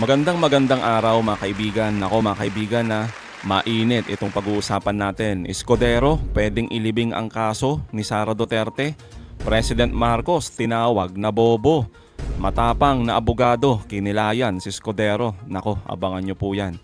Magandang araw mga kaibigan. Ako mga kaibigan na mainit itong pag-uusapan natin. Escudero, pwedeng ilibing ang kaso ni Sara Duterte. President Marcos, tinawag na bobo. Matapang na abogado, kinilayan si Escudero. Nako, abangan nyo po yan.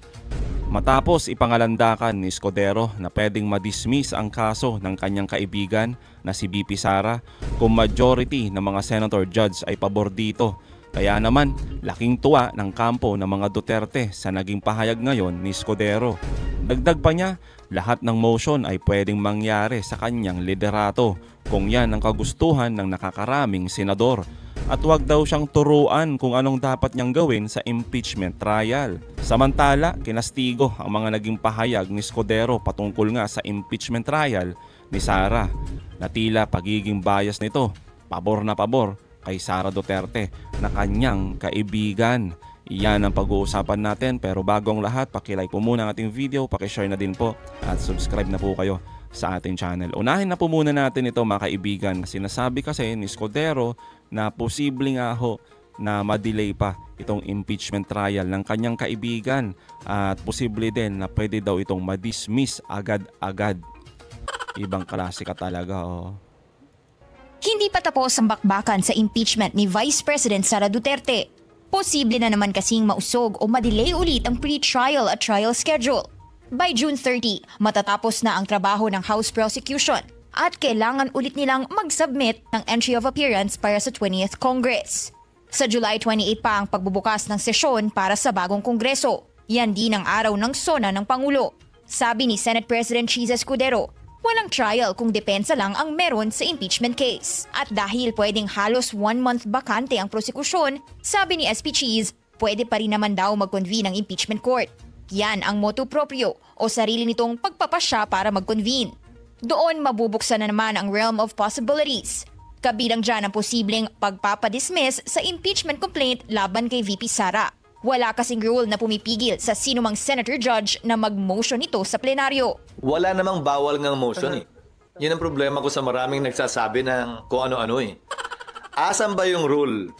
Matapos ipangalandakan ni Escudero na pwedeng madismiss ang kaso ng kanyang kaibigan na si BP Sara kung majority ng mga senator judge ay pabor dito. Kaya naman, laking tuwa ng kampo ng mga Duterte sa naging pahayag ngayon ni Escudero. Dagdag pa niya, lahat ng motion ay pwedeng mangyari sa kanyang liderato kung yan ang kagustuhan ng nakakaraming senador. At huwag daw siyang turuan kung anong dapat niyang gawin sa impeachment trial. Samantala, kinastigo ang mga naging pahayag ni Escudero patungkol nga sa impeachment trial ni Sara na tila pagiging bias nito, pabor na pabor kay Sara Duterte na kanyang kaibigan. Iyan ang pag-uusapan natin, pero bago ang lahat, pakilike po muna ang ating video, pakishare na din po at subscribe na po kayo sa ating channel. Unahin na po muna natin ito mga kaibigan. Sinasabi kasi ni Escudero na posible nga ho na ma-delay pa itong impeachment trial ng kanyang kaibigan at posible din na pwede daw itong ma-dismiss agad-agad. Ibang klase ka talaga oh. Hindi pa tapos ang bakbakan sa impeachment ni Vice President Sara Duterte. Posible na naman kasing mausog o madelay ulit ang pre-trial at trial schedule. By June 30, matatapos na ang trabaho ng House Prosecution at kailangan ulit nilang mag-submit ng entry of appearance para sa 20th Congress. Sa July 28 pa ang pagbubukas ng sesyon para sa bagong Kongreso. Yan din ang araw ng sona ng Pangulo. Sabi ni Senate President Chis Escudero, walang trial kung depensa lang ang meron sa impeachment case. At dahil pwedeng halos 1 month bakante ang prosekusyon, sabi ni SP Chis, pwede pa rin naman daw mag-convene ang impeachment court. Yan ang motu proprio o sarili nitong pagpapasya para mag-convene. Doon mabubuksan na naman ang realm of possibilities. Kabilang dyan ang posibleng pagpapadismiss sa impeachment complaint laban kay VP Sara. Wala kasing rule na pumipigil sa sinumang senator judge na mag-motion ito sa plenaryo. Wala namang bawal ngang motion eh. Yun ang problema ko sa maraming nagsasabi ng kung ano-ano eh. Asan ba yung rule?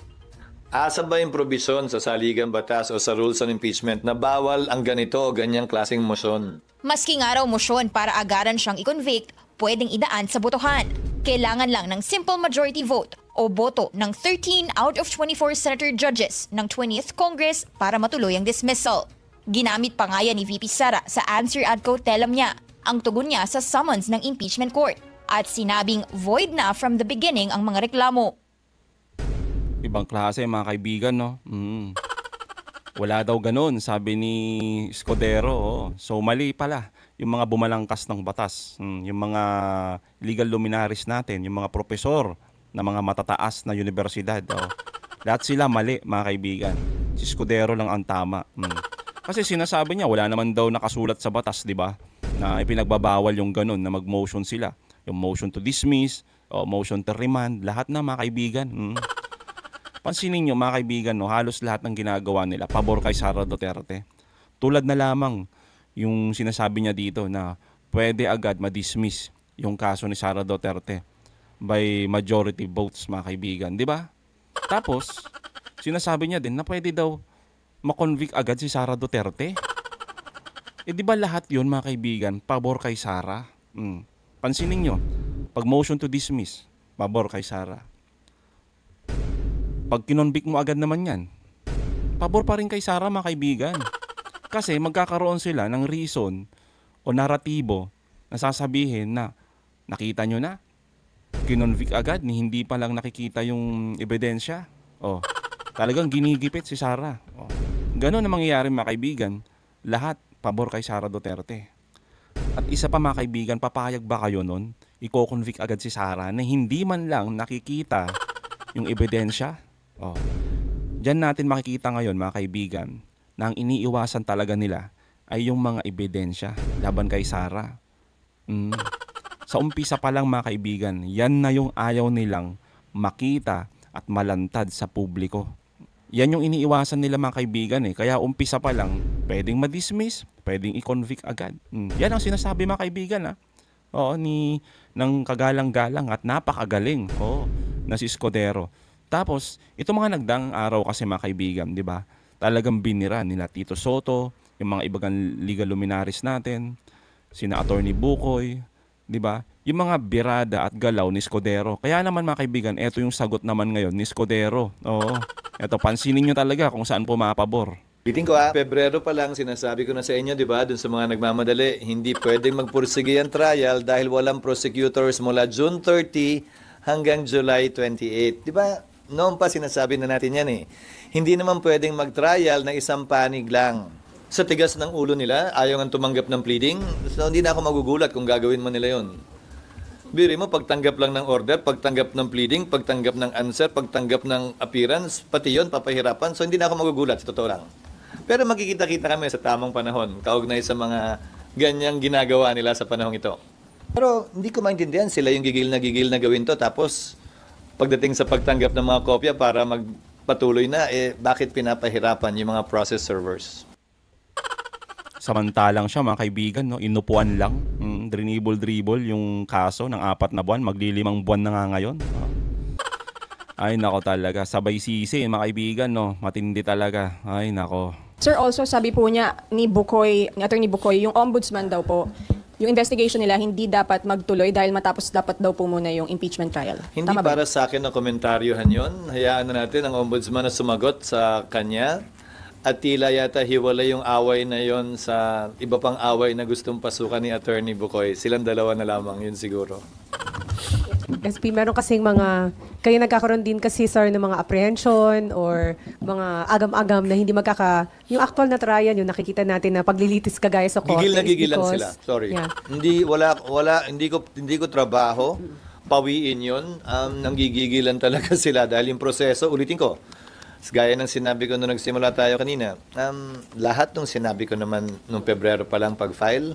Asan ba yung provision sa saligang batas o sa rules on impeachment na bawal ang ganito o ganyang klaseng motion? Maski nga raw motion para agaran siyang i-convict, pwedeng idaan sa botohan. Kailangan lang ng simple majority vote o boto ng 13 out of 24 senator judges ng 20th Congress para matuloy ang dismissal. Ginamit pa nga yan ni VP Sara sa answer ad cautelam niya, ang tugon niya sa summons ng impeachment court, at sinabing void na from the beginning ang mga reklamo. Ibang klase mga kaibigan no. Wala daw ganun, sabi ni Escudero. Oh. So mali pala yung mga bumalangkas ng batas, yung mga legal luminaries natin, yung mga profesor na mga matataas na universidad. Oh. Lahat sila mali mga kaibigan. Si Escudero lang ang tama. Kasi sinasabi niya wala naman daw nakasulat sa batas, di ba? Na ipinagbabawal yung ganun na mag-motion sila. Yung motion to dismiss, o motion to remand, lahat na mga kaibigan. Pansinin nyo mga kaibigan, no, halos lahat ng ginagawa nila pabor kay Sara Duterte. Tulad na lamang yung sinasabi niya dito na pwede agad ma-dismiss yung kaso ni Sara Duterte by majority votes mga kaibigan, di ba? Tapos, sinasabi niya din na pwede daw ma-convict agad si Sara Duterte. Eh di ba lahat yun mga kaibigan, pabor kay Sara? Pansinin nyo, pag motion to dismiss, pabor kay Sara. Pag kinonvict mo agad naman yan, pabor pa rin kay Sara mga kaibigan. Kasi magkakaroon sila ng reason o naratibo na sasabihin na nakita nyo na, kinonvict agad ni hindi pa lang nakikita yung ebidensya. Oh, talagang ginigipit si Sara. Oh. Ganon na mangyayari mga kaibigan, lahat pabor kay Sara Duterte. At isa pa mga kaibigan, papayag ba kayo nun? Iko-convict agad si Sara na hindi man lang nakikita yung ebidensya? Oh. Diyan natin makikita ngayon mga kaibigan na ang iniiwasan talaga nila ay yung mga ebidensya laban kay Sara. Sa umpisa pa lang mga kaibigan, yan na yung ayaw nilang makita at malantad sa publiko. Yan yung iniiwasan nila mga kaibigan eh. Kaya umpisa pa lang, pwedeng ma-dismiss, pwedeng i-convict agad. Yan ang sinasabi mga kaibigan ha. Oo, ng kagalang-galang at napakagaling na si Escudero. Tapos, ito mga nagdang araw kasi mga kaibigan, di ba? talagang binira nila Tito Soto, yung mga ibang legal luminaries natin, sina Attorney Bukoy, di ba? Yung mga birada at galaw ni Scudero. Kaya naman mga kaibigan, eto yung sagot naman ngayon ni Scudero. Oo. Eto, pansinin nyo talaga kung saan pumapabor. Bitin ko Pebrero pa lang sinasabi ko na sa inyo, di ba, dun sa mga nagmamadali, hindi pwedeng magpursige ang trial dahil walang prosecutors mula June 30 hanggang July 28. Di ba? Noon pa sinasabi na natin yan eh. Hindi naman pwedeng mag-trial na isang panig lang. Sa tigas ng ulo nila, ayaw nga tumanggap ng pleading, so hindi na ako magugulat kung gagawin mo nila yon. Biri mo, pagtanggap lang ng order, pagtanggap ng pleading, pagtanggap ng answer, pagtanggap ng appearance, pati yon papahirapan. So hindi na ako magugulat, sa totoo lang. Pero magkikita-kita kami sa tamang panahon, kaugnay sa mga ganyang ginagawa nila sa panahong ito. Pero hindi ko maintindihan, sila yung gigil na gawin to, tapos pagdating sa pagtanggap ng mga kopya para magpatuloy na, bakit pinapahirapan yung mga process servers? Samantalang siya mga kaibigan, no, inupuan lang, dribble yung kaso ng 4 na buwan, magli5 buwan na nga ngayon. Ay nako talaga, sabay sisi mga kaibigan, no, matindi talaga. Ay nako. Sir, also sabi po niya ni Attorney Bukoy, yung ombudsman daw po, yung investigation nila hindi dapat magtuloy dahil matapos dapat daw po muna yung impeachment trial. Hindi Tama para ba? sa akin na komentaryohan yon. Hayaan na natin ang ombudsman na sumagot sa kanya. At tila yata hiwalay yung away na yon sa iba pang away na gustong pasukan ni Attorney Bukoy. Silang dalawa na lamang, yun siguro. SP, meron kasing kayo nagkakaroon din kasi, sir, ng mga apprehension or mga agam-agam na hindi yung actual na trial, yung nakikita natin na paglilitis kagaya sa korte. Gigil lang sila. Sorry. Yeah. Hindi ko trabaho. Pawiin yun. Nanggigigilan talaga sila dahil yung proseso, ulitin ko, gaya ng sinabi ko nung nagsimula tayo kanina, lahat ng sinabi ko naman nung Pebrero pa lang pag-file,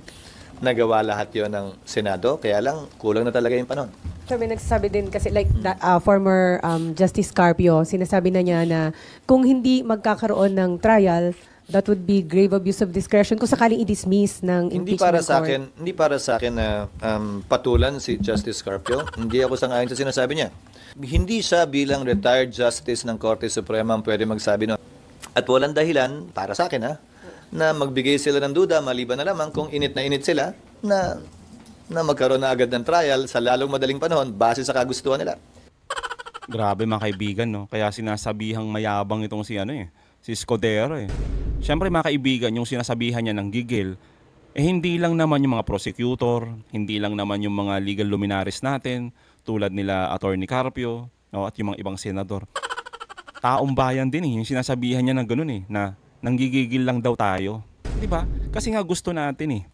nagawa lahat yon ng Senado, kaya lang kulang na talaga yung panahon. So may nagsasabi din kasi former Justice Carpio, sinasabi na niya na kung hindi magkakaroon ng trial, that would be grave abuse of discretion kung sakaling i-dismiss ng impeachment court. Hindi para sa akin na patulan si Justice Carpio. Hindi ako sang-ayon sa sinasabi niya. Hindi siya bilang retired justice ng Korte Suprema ang pwede magsabi nun. At walang dahilan, para sa akin na magbigay sila ng duda, maliban na lamang kung init sila, na magkaroon na agad ng trial sa lalong madaling panahon base sa kagustuhan nila. Grabe mga kaibigan, no? Kaya sinasabihang mayabang itong si Scudero eh. Siyempre mga kaibigan, yung sinasabihan niya ng gigil, hindi lang naman yung mga prosecutor, hindi lang naman yung mga legal luminaries natin, tulad nila Attorney Carpio, no, at yung mga ibang senador. Taong bayan din yung sinasabihan niya ng ganun na nanggigigil lang daw tayo. 'Di ba? Kasi nga gusto natin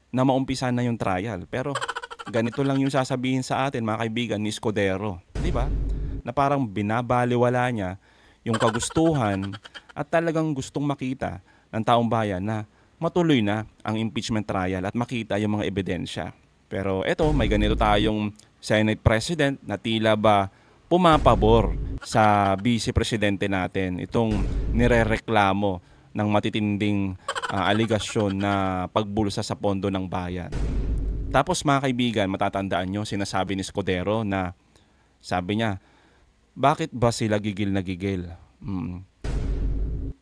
na maumpisa na yung trial. Pero ganito lang yung sasabihin sa atin mga kaibigan ni Scudero, 'di ba? Na parang binabaliwala niya yung kagustuhan at talagang gustong makita ng taong bayan na matuloy na ang impeachment trial at makita yung mga ebidensya. Pero eto, may ganito tayong Senate President na tila ba pumapabor sa Vice Presidente natin. Itong nirereklamo ng matitinding aligasyon na pagbulsa sa pondo ng bayan. Tapos mga kaibigan, matatandaan nyo, sinasabi ni Scudero na sabi niya, bakit ba sila gigil na gigil?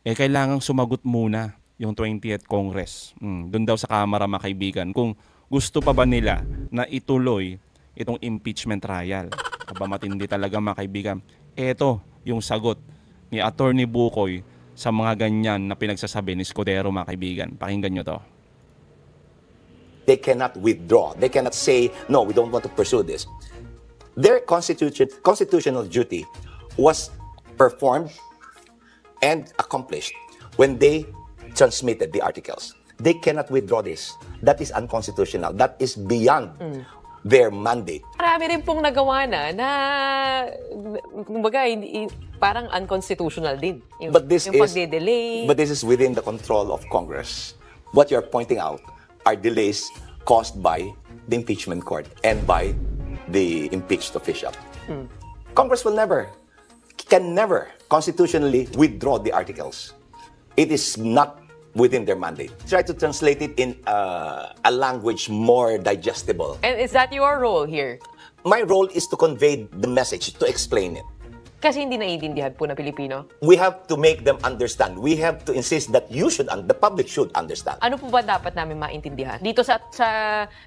Kailangang sumagot muna yung 20th Congress. Doon daw sa Kamara mga kaibigan, kung gusto pa ba nila na ituloy itong impeachment trial. Aba matindi talaga mga kaibigan. Ito yung sagot ni Attorney Bukoy sa mga ganyan na pinagsasabi ni Scudero mga kaibigan. Pakinggan nyo to. They cannot withdraw. They cannot say, no, we don't want to pursue this. Their constitutional duty was performed and accomplished when they transmitted the articles. They cannot withdraw this. That is unconstitutional. That is beyond their mandate. Marami rin pong nagawa na kumbaga, parang unconstitutional din. Yung pagde-delay. But this is within the control of Congress. What you're pointing out are delays caused by the impeachment court and by the impeached official. Congress can never constitutionally withdraw the articles. It is not within their mandate. Try to translate it in a language more digestible. And is that your role here? My role is to convey the message, to explain it. Kasi hindi naiintindihan po ng Pilipino. We have to make them understand. We have to insist that the public should understand. Ano po ba dapat namin maintindihan dito sa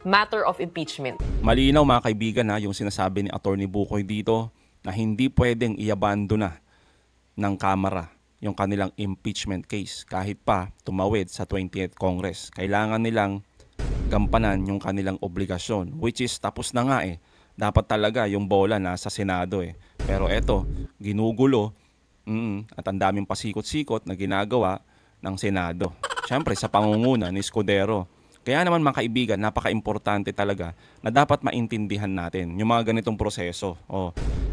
matter of impeachment? Malinaw mga kaibigan yung sinasabi ni Attorney Bukoy dito na hindi pwedeng iabandona ng Kamara yung kanilang impeachment case kahit pa tumawid sa 20th Congress. Kailangan nilang gampanan yung kanilang obligasyon, which is tapos na nga Dapat talaga yung bola nasa Senado Pero eto, ginugulo at ang daming pasikot-sikot na ginagawa ng Senado. Siyempre sa pangunguna ni Escudero. Kaya naman mga kaibigan, napaka-importante talaga na dapat maintindihan natin yung mga ganitong proseso.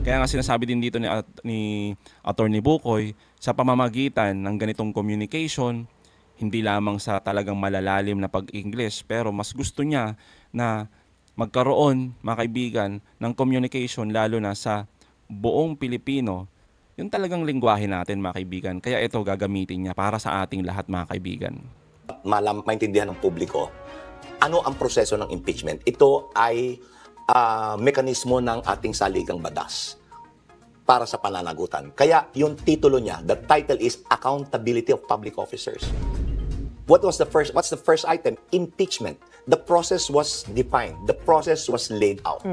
Kaya nga sinasabi din dito ni Attorney Bukoy, sa pamamagitan ng ganitong communication, hindi lamang sa talagang malalalim na pag-English, pero mas gusto niya na magkaroon, mga kaibigan, ng communication lalo na sa buong Pilipino, yung talagang lingwahe natin, mga kaibigan. Kaya ito gagamitin niya para sa ating lahat, mga kaibigan. Maintindihan ng publiko, ano ang proseso ng impeachment? Ito ay mekanismo ng ating saligang batas para sa pananagutan. Kaya yung titulo niya, the title is Accountability of Public Officers. What's the first item? Impeachment. The process was defined. The process was laid out.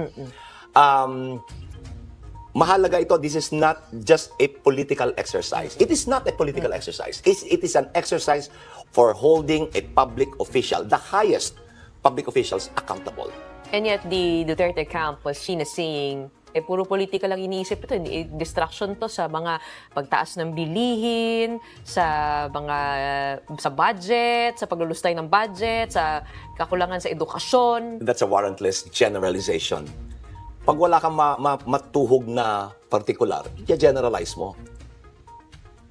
Mahalaga ito, this is not just a political exercise. It is not a political exercise. It is an exercise for holding a public official, the highest public officials, accountable. And yet, the Duterte camp was seen as saying, puro politika lang iniisip ito. Distraction to sa mga pagtaas ng bilihin, sa budget, sa paglulustay ng budget, sa kakulangan sa edukasyon. That's a warrantless generalization. Pag wala kang matuhog na particular, i-generalize mo.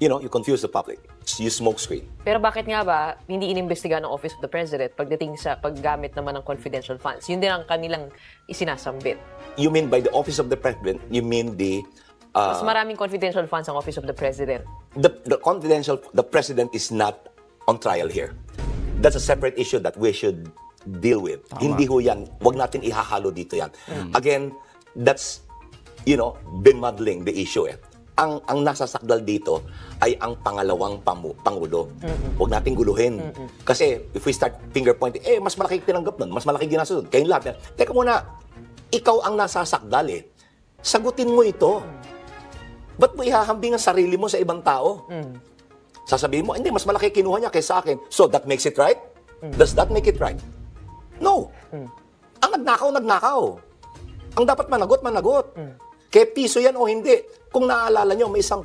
You confuse the public. You smoke screen. Pero bakit nga ba hindi inimbestigahan ng Office of the President pagdating sa paggamit naman ng confidential funds? Yun din ang kanilang isinasambit. You mean by the Office of the President, you mean the... Mas maraming confidential funds ang Office of the President. The President is not on trial here. That's a separate issue that we should deal with. Tama. Hindi ho yan. Huwag natin ihahalo dito yan. Again, that's, bemuddling the issue Ang nasasakdal dito ay ang pangalawang pangulo. Huwag nating guluhin. Kasi if we start finger pointing, mas malaki tinanggap nun, mas malaki ginastos. Kayong lahat. Teka muna, ikaw ang nasasakdal Sagutin mo ito. Ba't mo ihahambing ang sarili mo sa ibang tao? Sasabihin mo, hindi, mas malaki kinuha niya kaysa akin. So that makes it right? Does that make it right? No. Ang nagnakaw. Ang dapat managot. Kaya piso yan o hindi. Kung naaalala nyo, may isang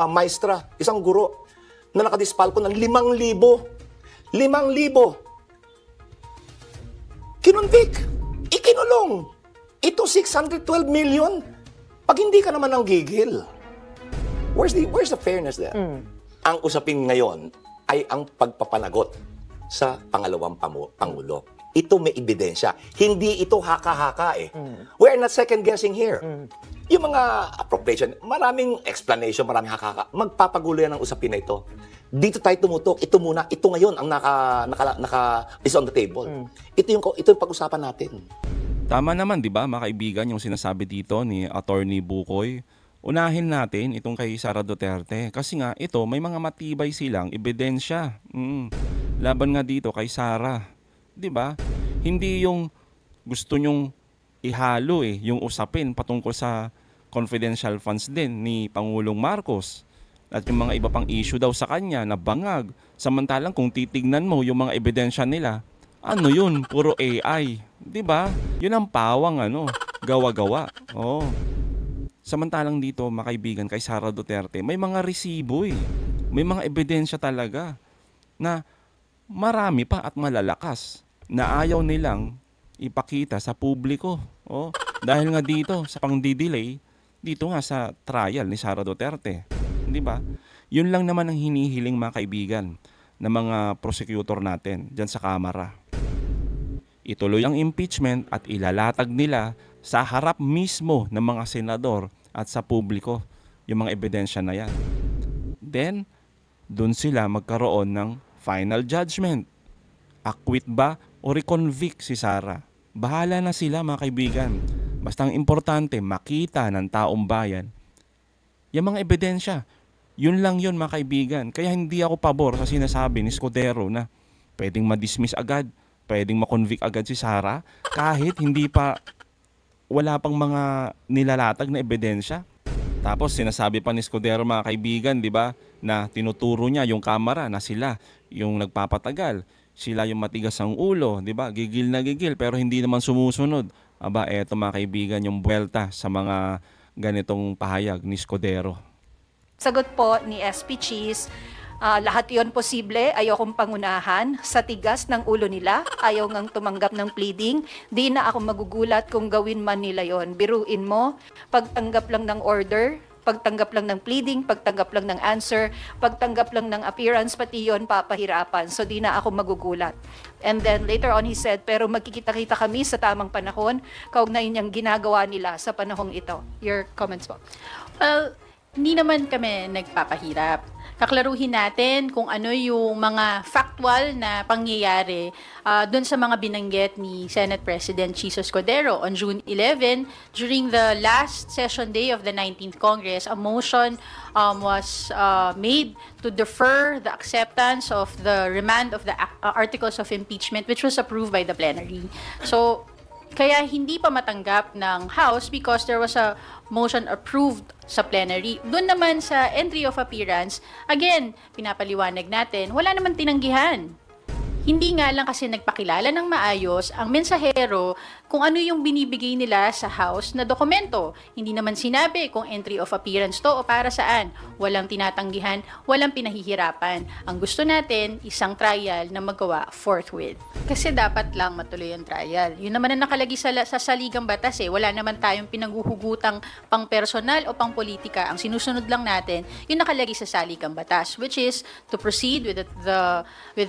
maestra, isang guro, na nakadispalko ng 5,000. 5,000. Kinuntik. Ikinulong. Ito 612 million. Pag hindi ka naman ang gigil, where's the fairness there? Ang usapin ngayon ay ang pagpapanagot sa pangalawang pangulo. Ito may ebidensya. Hindi ito haka-haka We are not second-guessing here. Yung mga appropriation, maraming explanation, maraming haka-haka. Magpapagulo yan ang usapin na ito. Dito tayo tumutok. Ito muna. Ito ngayon ang is on the table. Ito yung pag-usapan natin. Tama naman, di ba, mga kaibigan, yung sinasabi dito ni Attorney Bukoy. Unahin natin itong kay Sara Duterte. Kasi nga, ito, may mga matibay silang ebidensya. Laban nga dito kay Sara. Di ba? Hindi yung gusto nyong ihalo yung usapin patungkol sa confidential funds din ni Pangulong Marcos. At yung mga iba pang issue daw sa kanya na bangag. Samantalang kung titignan mo yung mga ebidensya nila, ano yun? Puro AI. Di ba? Yun ang pawang gawa-gawa. Samantalang dito, mga kaibigan, kay Sara Duterte, may mga resibo May mga ebidensya talaga na marami pa at malalakas na ayaw nilang ipakita sa publiko. Dahil nga dito, sa pang-delay, dito nga sa trial ni Sara Duterte. Di ba? Yun lang naman ang hinihiling, mga kaibigan, ng mga prosecutor natin dyan sa Kamara. Ituloy ang impeachment at ilalatag nila sa harap mismo ng mga senador at sa publiko yung mga ebidensya na yan. Then, dun sila magkaroon ng final judgment. Acquit ba o reconvict si Sara? Bahala na sila, mga kaibigan. Basta ang importante, makita ng taong bayan Yung mga ebidensya. Yun lang yun mga kaibigan. Kaya hindi ako pabor sa sinasabi ni Escudero na pwedeng ma-dismiss agad, pwedeng ma-convict agad si Sara kahit wala pang mga nilalatag na ebidensya. Tapos sinasabi pa ni Escudero mga kaibigan, di ba, na tinuturo niya yung kamera na sila yung nagpapatagal. Sila yung matigas ang ulo, di ba? Gigil na gigil pero hindi naman sumusunod. Aba, eto mga kaibigan yung buwelta sa mga ganitong pahayag ni Escudero. Sagot po ni SP Cheese, lahat yon posible, ayokong pangunahan. Sa tigas ng ulo nila, ayaw ngang tumanggap ng pleading. Di na ako magugulat kung gawin man nila yon. Biruin mo, pagtanggap lang ng order, pagtanggap lang ng pleading, pagtanggap lang ng answer, pagtanggap lang ng appearance, pati yon papahirapan. So di na ako magugulat. And then later on he said, pero magkikita-kita kami sa tamang panahon, kaugnay niyang ginagawa nila sa panahong ito. Your comments po. Well, hindi naman kami nagpapahirap. Kaklaruhin natin kung ano yung mga factual na pangyayari doon sa mga binanggit ni Senate President Chis Escudero. On June 11, during the last session day of the 19th Congress, a motion was made to defer the acceptance of the remand of the articles of impeachment, which was approved by the plenary. So, kaya hindi pa matanggap ng House because there was a motion approved sa plenary. Doon naman sa entry of appearance, again, pinapaliwanag natin, wala naman tinanggihan. Hindi nga lang kasi nagpakilala ng maayos ang mensahero kung ano yung binibigay nila sa House na dokumento. Hindi naman sinabi kung entry of appearance to o para saan. Walang tinatanggihan, walang pinahihirapan. Ang gusto natin, isang trial na magawa forthwith. Kasi dapat lang matuloy ang trial. Yun naman ang nakalagay sa saligang batas eh. Wala naman tayong pinanghuhugutang pang personal o pang politika. Ang sinusunod lang natin, yung nakalagay sa saligang batas, which is to proceed with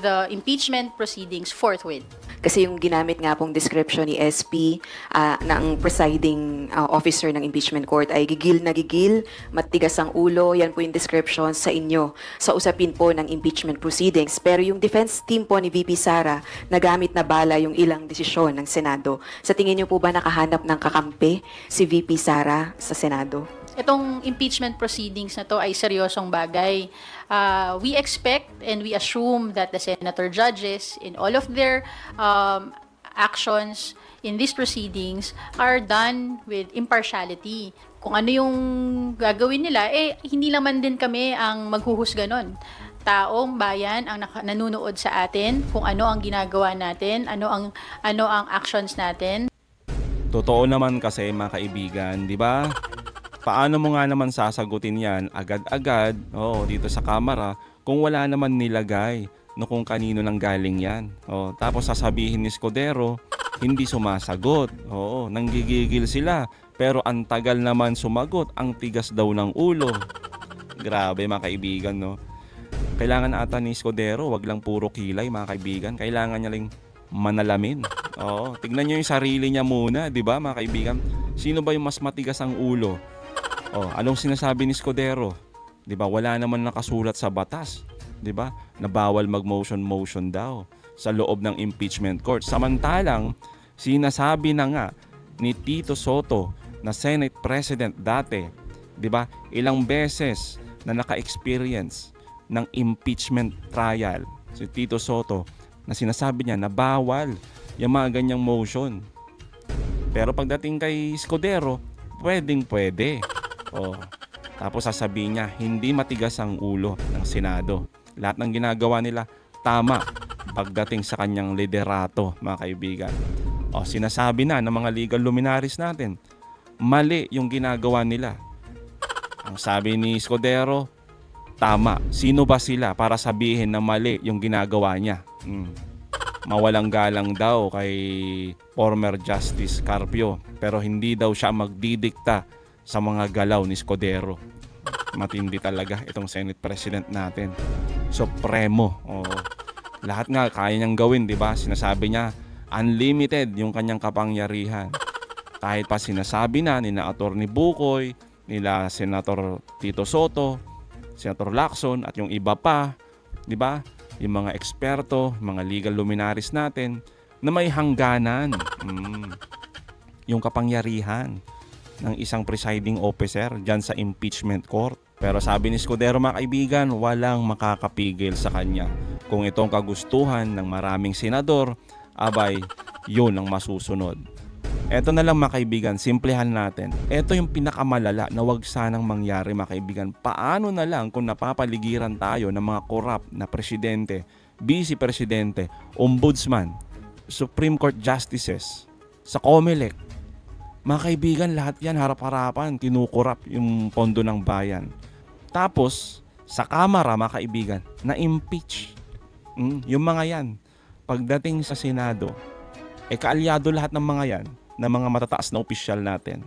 the impeachment proceedings forthwith. Kasi yung ginamit nga pong description ni SP na ang presiding officer ng impeachment court ay gigil na gigil, matigas ang ulo, yan po yung description sa inyo sa usapin po ng impeachment proceedings. Pero yung defense team po ni VP Sara, nagamit na bala yung ilang desisyon ng Senado. Sa tingin niyo po ba nakahanap ng kakampi si VP Sara sa Senado? Itong impeachment proceedings na to ay seryosong bagay. We expect and we assume that the senator judges in all of their actions in these proceedings are done with impartiality. Kung ano yung gagawin nila, hindi naman din kami ang maghuhusga nun. Taong bayan ang nanonood sa atin, kung ano ang ginagawa natin, ano ang actions natin. Totoo naman kasi mga kaibigan, di ba? Paano mo nga naman sasagutin yan agad-agad dito sa kamera kung wala naman nilagay no kung kanino nang galing yan. Tapos sasabihin ni Escudero, hindi sumasagot. Nanggigigil sila pero ang tagal naman sumagot, ang tigas daw ng ulo. Grabe mga kaibigan, no? Kailangan ata ni Escudero, wag lang puro kilay mga kaibigan. Kailangan niya lang manalamin. Tignan niyo yung sarili niya muna, di ba mga kaibigan? Sino ba yung mas matigas ang ulo? Anong sinasabi ni Escudero? 'Di ba? Wala naman nakasulat sa batas, 'di ba? Na bawal mag-motion daw sa loob ng impeachment court. Samantalang sinasabi na nga ni Tito Soto na Senate President dati, 'di ba? Ilang beses na naka-experience ng impeachment trial si Tito Soto na sinasabi niya na bawal yung mga ganyang motion. Pero pagdating kay Escudero, pwede. Tapos sasabihin niya, hindi matigas ang ulo ng Senado. Lahat ng ginagawa nila, tama pagdating sa kanyang liderato, mga kaibigan. Sinasabi na ng mga legal luminaries natin, mali yung ginagawa nila. Ang sabi ni Escudero, tama. Sino ba sila para sabihin na mali yung ginagawa niya? Mawalang galang daw kay former Justice Carpio, pero hindi daw siya magdidikta sa mga galaw ni Escudero. Matindi talaga itong Senate President natin. Supremo. Lahat nga kaya niyang gawin, di ba? Sinasabi niya, unlimited yung kanyang kapangyarihan. Kahit pa sinasabi na nila Atty. Bukoy, nila Senator Tito Soto, Senator Lacson, at yung iba pa, di ba? Yung mga eksperto, mga legal luminaries natin, na may hangganan. Yung kapangyarihan. ng isang presiding officer dyan sa impeachment court. Pero sabi ni Escudero mga kaibigan, walang makakapigil sa kanya. Kung itong kagustuhan ng maraming senador, abay, yun ang masusunod. Eto na lang mga kaibigan, simplehan natin. Eto yung pinakamalala na wag sanang mangyari mga kaibigan. Paano na lang kung napapaligiran tayo ng mga corrupt na presidente, vice presidente, ombudsman, Supreme Court justices, sa COMELEC. Mga kaibigan, lahat yan harap-harapan, kinukurap yung pondo ng bayan. Tapos, sa Kamara mga kaibigan, na-impeach. Yung mga yan, pagdating sa Senado, kaalyado lahat ng mga yan, na mga matataas na opisyal natin.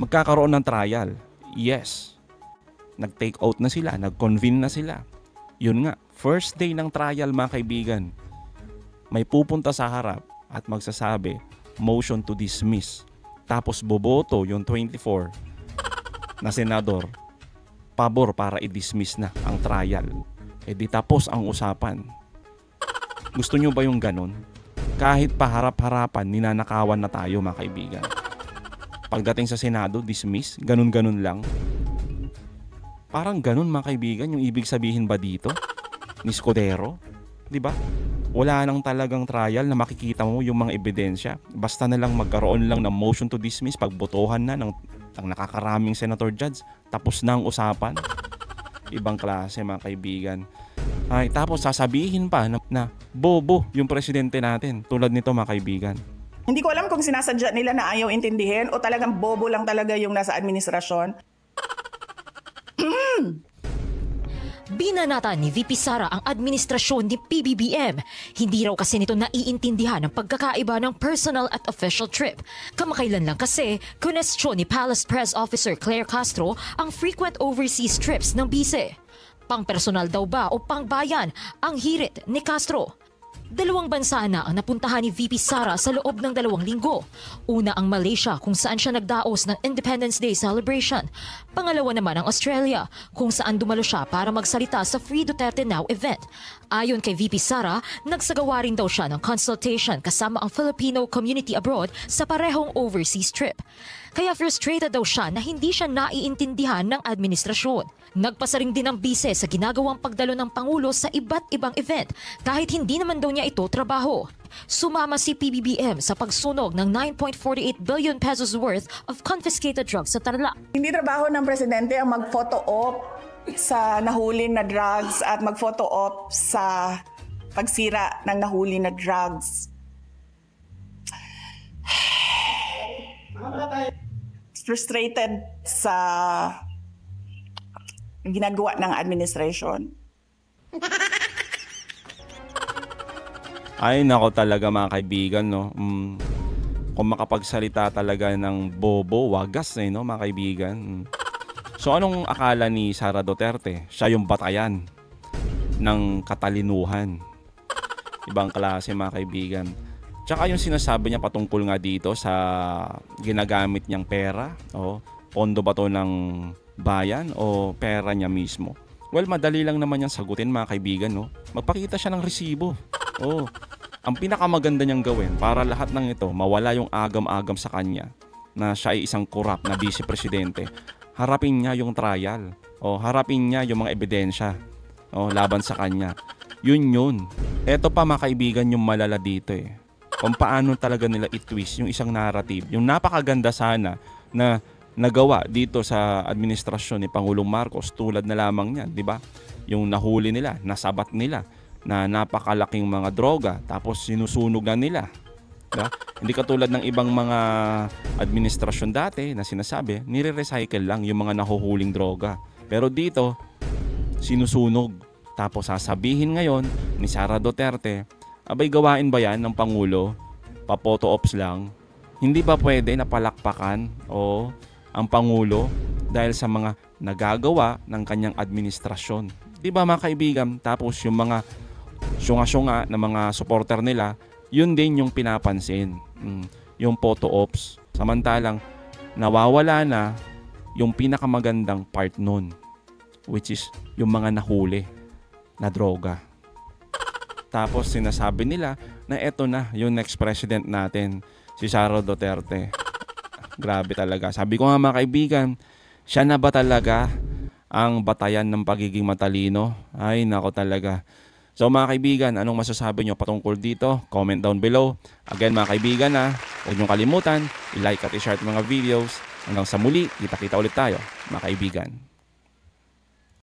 Magkakaroon ng trial. Yes. Nag-take out na sila, nag-convene na sila. Yun nga, first day ng trial mga kaibigan, may pupunta sa harap at magsasabi, motion to dismiss. Tapos boboto yung 24 na senador, pabor para i-dismiss na ang trial. Di tapos ang usapan. Gusto nyo ba yung ganun? Kahit paharap-harapan, ninanakawan na tayo mga kaibigan. Pagdating sa Senado, dismiss, ganun-ganun lang. Parang ganun mga kaibigan, yung ibig sabihin ba dito? Ni Escudero? Diba? Wala nang talagang trial na makikita mo yung mga ebidensya. Basta na lang magkaroon lang ng motion to dismiss, pagbotohan na ng nakakaraming senator judge, tapos na ang usapan. Ibang klase mga kaibigan. Ay, tapos sasabihin pa na bobo yung presidente natin. Tulad nito mga kaibigan. Hindi ko alam kung sinasadya nila na ayaw intindihin o talagang bobo lang talaga yung nasa administrasyon. Binanata ni VP Sara ang administrasyon ni PBBM. Hindi raw kasi nito naiintindihan ang pagkakaiba ng personal at official trip. Kamakailan lang kasi, kunestyon ni Palace Press Officer Claire Castro ang frequent overseas trips ng bise. Pang-personal daw ba o pang-bayan ang hirit ni Castro? 2 bansa na ang napuntahan ni VP Sara sa loob ng 2 linggo. Una ang Malaysia kung saan siya nagdaos ng Independence Day celebration. Pangalawa naman ang Australia kung saan dumalo siya para magsalita sa Free Duterte Now event. Ayon kay VP Sara, nagsagawa rin daw siya ng consultation kasama ang Filipino community abroad sa parehong overseas trip. Kaya frustrated daw siya na hindi siya naiintindihan ng administrasyon. Nagpasaring din ang bise sa ginagawang pagdalo ng Pangulo sa iba't ibang event kahit hindi naman daw niya ito trabaho. Sumama si PBBM sa pagsunog ng 9.48 billion pesos worth of confiscated drugs sa Tarlac. Hindi trabaho ng presidente ang mag-photo op sa nahuli na drugs at mag-photo op sa pagsira ng nahuli na drugs. Frustrated sa ginagawa ng administration. Ay, nako talaga mga kaibigan, no? Kung makapagsalita talaga ng bobo, wagas no, mga kaibigan. So, anong akala ni Sara Duterte? Siya yung batayan ng katalinuhan. Ibang klase, mga kaibigan. Tsaka yung sinasabi niya patungkol nga dito sa ginagamit niyang pera, pondo ba to ng bayan o pera niya mismo? Well, madali lang naman niyang sagutin mga kaibigan, no? Magpakita siya ng resibo. Ang pinakamaganda niyang gawin para lahat ng ito mawala yung agam-agam sa kanya na siya ay isang corrupt na vice-presidente. Harapin niya yung trial. Harapin niya yung mga ebidensya laban sa kanya. Yun. Eto pa mga kaibigan yung malala dito kung paano talaga nila i-twist yung isang narrative. Yung napakaganda sana na nagawa dito sa administrasyon ni Pangulong Marcos tulad na lamang niyan, di ba? Yung nahuli nila, nasabat nila na napakalaking mga droga tapos sinusunog na nila. Diba? Hindi katulad ng ibang mga administrasyon dati na sinasabi, nire-recycle lang yung mga nahuhuling droga. Pero dito, sinusunog. Tapos sasabihin ngayon ni Sara Duterte, abay gawain ba yan ng Pangulo? Pa-photo ops lang? Hindi ba pwede na palakpakan ang Pangulo dahil sa mga nagagawa ng kanyang administrasyon? Di ba mga kaibigan? Tapos yung mga syunga-syunga na mga supporter nila, yun din yung pinapansin. Yung photo ops. Samantalang nawawala na yung pinakamagandang part nun, which is yung mga nahuli na droga. Tapos sinasabi nila na eto na yung next president natin, si Sara Duterte. Grabe talaga. Sabi ko nga mga kaibigan, siya na ba talaga ang batayan ng pagiging matalino? Ay, nako talaga. So mga kaibigan, anong masasabi nyo patungkol dito? Comment down below. Again mga kaibigan, huwag nyo kalimutan, i-like at i-share mga videos. Hanggang sa muli, kita-kita ulit tayo mga kaibigan.